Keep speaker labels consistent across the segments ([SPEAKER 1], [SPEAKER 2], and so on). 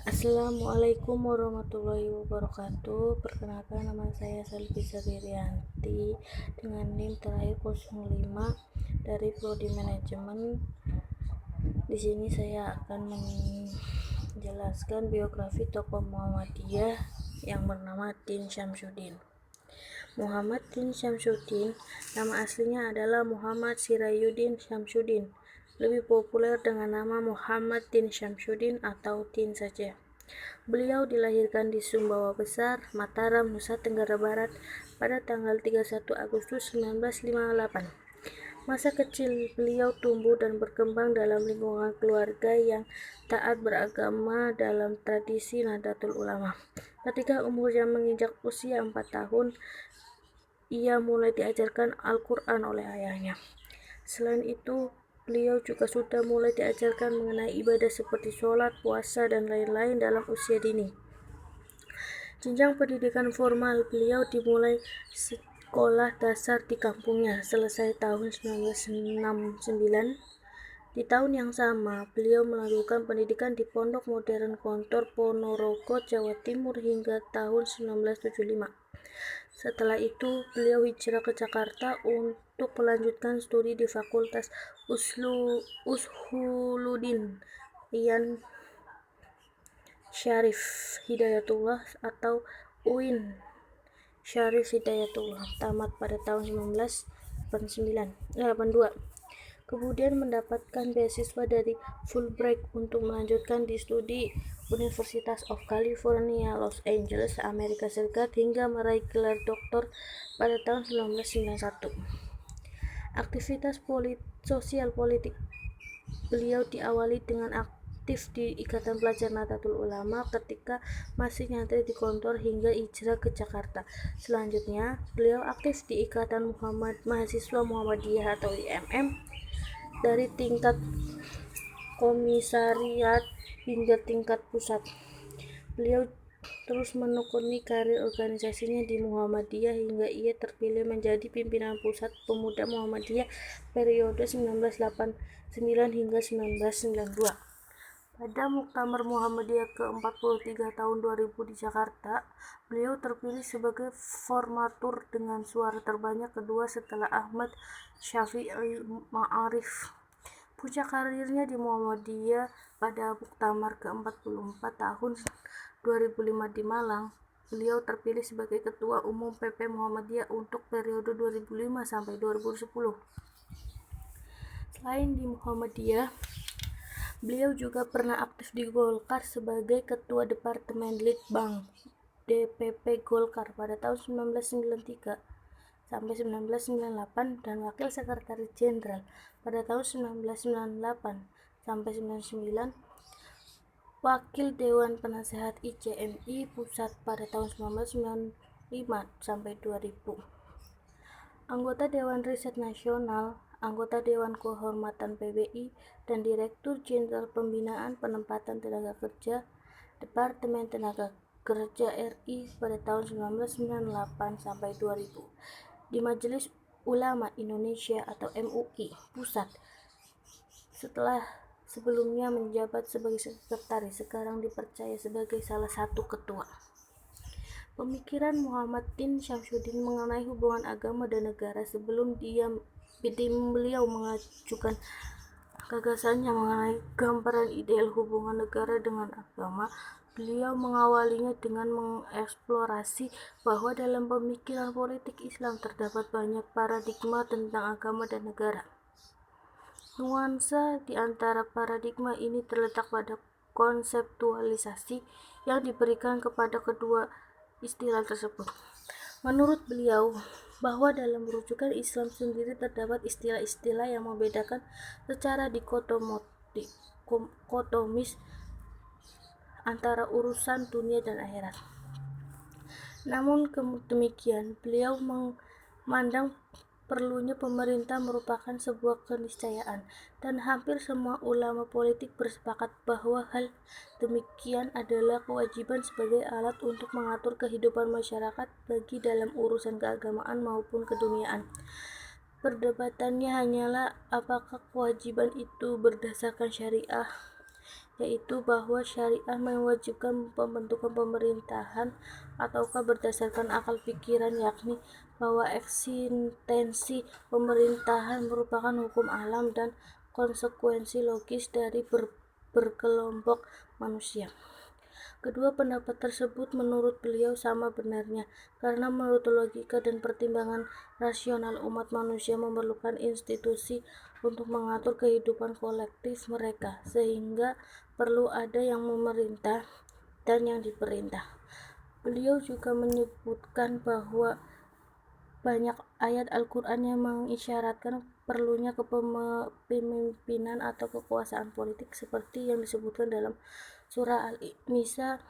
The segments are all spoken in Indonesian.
[SPEAKER 1] Assalamualaikum warahmatullahi wabarakatuh. Perkenalkan, nama saya Selvi Sadirianti dengan NIM terakhir 05 dari Prodi Manajemen. Di sini saya akan menjelaskan biografi tokoh Muhammadiyah yang bernama Din Syamsuddin. Muhammad Din Syamsuddin, nama aslinya adalah Muhammad Sirayuddin Syamsuddin, lebih populer dengan nama Muhammad Din Syamsuddin atau Din saja. Beliau dilahirkan di Sumbawa Besar, Mataram, Nusa Tenggara Barat pada tanggal 31 Agustus 1958. Masa kecil beliau tumbuh dan berkembang dalam lingkungan keluarga yang taat beragama dalam tradisi Nahdlatul Ulama. Ketika umurnya menginjak usia 4 tahun, ia mulai diajarkan Al-Quran oleh ayahnya. Selain itu, beliau juga sudah mulai diajarkan mengenai ibadah seperti sholat, puasa, dan lain-lain dalam usia dini. Jenjang pendidikan formal beliau dimulai sekolah dasar di kampungnya selesai tahun 1969. Di tahun yang sama, beliau melanjutkan pendidikan di Pondok Modern Gontor, Ponorogo, Jawa Timur hingga tahun 1975. Setelah itu, beliau hijrah ke Jakarta untuk melanjutkan studi di Fakultas Ushuluddin Ian Syarif Hidayatullah atau UIN Syarif Hidayatullah, tamat pada tahun 1982. Kemudian mendapatkan beasiswa dari Fulbright untuk melanjutkan di studi University of California, Los Angeles, Amerika Serikat hingga meraih gelar doktor pada tahun 1991. Aktivitas sosial politik beliau diawali dengan aktif di Ikatan Pelajar Nahdlatul Ulama ketika masih nyantri di Gontor hingga hijrah ke Jakarta. Selanjutnya, beliau aktif di Ikatan Mahasiswa Muhammadiyah atau IMM dari tingkat komisariat hingga tingkat pusat. Beliau terus menekuni karir organisasinya di Muhammadiyah hingga ia terpilih menjadi pimpinan Pusat Pemuda Muhammadiyah periode 1989 hingga 1992. Pada Muktamar Muhammadiyah ke-43 tahun 2000 di Jakarta, beliau terpilih sebagai formatur dengan suara terbanyak kedua setelah Ahmad Syafi'i Ma'arif. Puncak karirnya di Muhammadiyah pada Muktamar ke-44 tahun 2005 di Malang. Beliau terpilih sebagai Ketua Umum PP Muhammadiyah untuk periode 2005 sampai 2010. Selain di Muhammadiyah, beliau juga pernah aktif di Golkar sebagai Ketua Departemen Litbang DPP Golkar pada tahun 1993 sampai 1998 dan Wakil Sekretaris Jenderal pada tahun 1998 sampai 1999, Wakil Dewan Penasehat IJMI Pusat pada tahun 1995 sampai 2000, anggota Dewan Riset Nasional, anggota Dewan Kehormatan PBI, dan Direktur Jenderal Pembinaan Penempatan Tenaga Kerja Departemen Tenaga Kerja RI pada tahun 1998 sampai 2000 di Majelis Ulama Indonesia atau MUI Pusat. Setelah sebelumnya menjabat sebagai sekretaris, sekarang dipercaya sebagai salah satu ketua. Pemikiran Muhammad Din Syamsuddin mengenai hubungan agama dan negara sebelum beliau mengajukan gagasannya mengenai gambaran ideal hubungan negara dengan agama. Beliau mengawalinya dengan mengeksplorasi bahwa dalam pemikiran politik Islam terdapat banyak paradigma tentang agama dan negara. Nuansa di antara paradigma ini terletak pada konseptualisasi yang diberikan kepada kedua istilah tersebut. Menurut beliau, bahwa dalam rujukan Islam sendiri terdapat istilah-istilah yang membedakan secara dikotomis antara urusan dunia dan akhirat. Namun demikian, beliau memandang perlunya pemerintah merupakan sebuah keniscayaan, dan hampir semua ulama politik bersepakat bahwa hal demikian adalah kewajiban sebagai alat untuk mengatur kehidupan masyarakat baik dalam urusan keagamaan maupun keduniaan. Perdebatannya hanyalah apakah kewajiban itu berdasarkan syariah yaitu bahwa syariah mewajibkan pembentukan pemerintahan ataukah berdasarkan akal pikiran, yakni bahwa eksistensi pemerintahan merupakan hukum alam dan konsekuensi logis dari berkelompok manusia. Kedua pendapat tersebut menurut beliau sama benarnya, karena menurut logika dan pertimbangan rasional umat manusia memerlukan institusi untuk mengatur kehidupan kolektif mereka, sehingga perlu ada yang memerintah dan yang diperintah. Beliau juga menyebutkan bahwa banyak ayat Al-Quran yang mengisyaratkan perlunya kepemimpinan atau kekuasaan politik seperti yang disebutkan dalam surah An-Nisa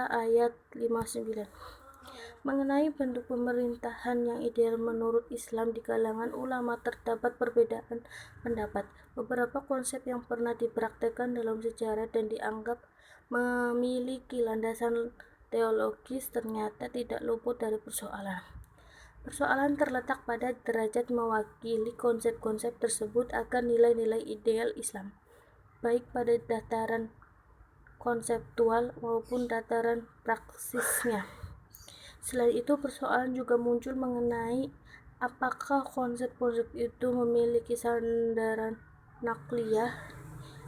[SPEAKER 1] ayat 59. Mengenai bentuk pemerintahan yang ideal menurut Islam, di kalangan ulama terdapat perbedaan pendapat. Beberapa konsep yang pernah dipraktekkan dalam sejarah dan dianggap memiliki landasan teologis ternyata tidak luput dari persoalan. Persoalan terletak pada derajat mewakili konsep-konsep tersebut akan nilai-nilai ideal Islam, baik pada dataran konseptual maupun dataran praksisnya. Selain itu, persoalan juga muncul mengenai apakah konsep-konsep itu memiliki sandaran nakliyah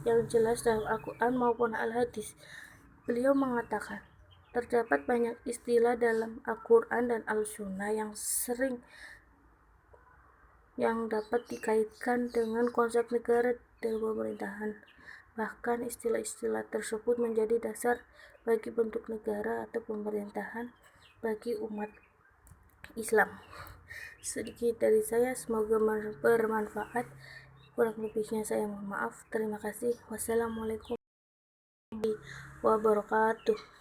[SPEAKER 1] yang jelas dalam Al-Quran maupun Al-Hadis. Beliau mengatakan, terdapat banyak istilah dalam Al-Quran dan Al-Sunnah yang dapat dikaitkan dengan konsep negara dan pemerintahan. Bahkan istilah-istilah tersebut menjadi dasar bagi bentuk negara atau pemerintahan bagi umat Islam. Sedikit dari saya, semoga bermanfaat. Kurang lebihnya saya mohon maaf. Terima kasih. Wassalamualaikum warahmatullahi wabarakatuh.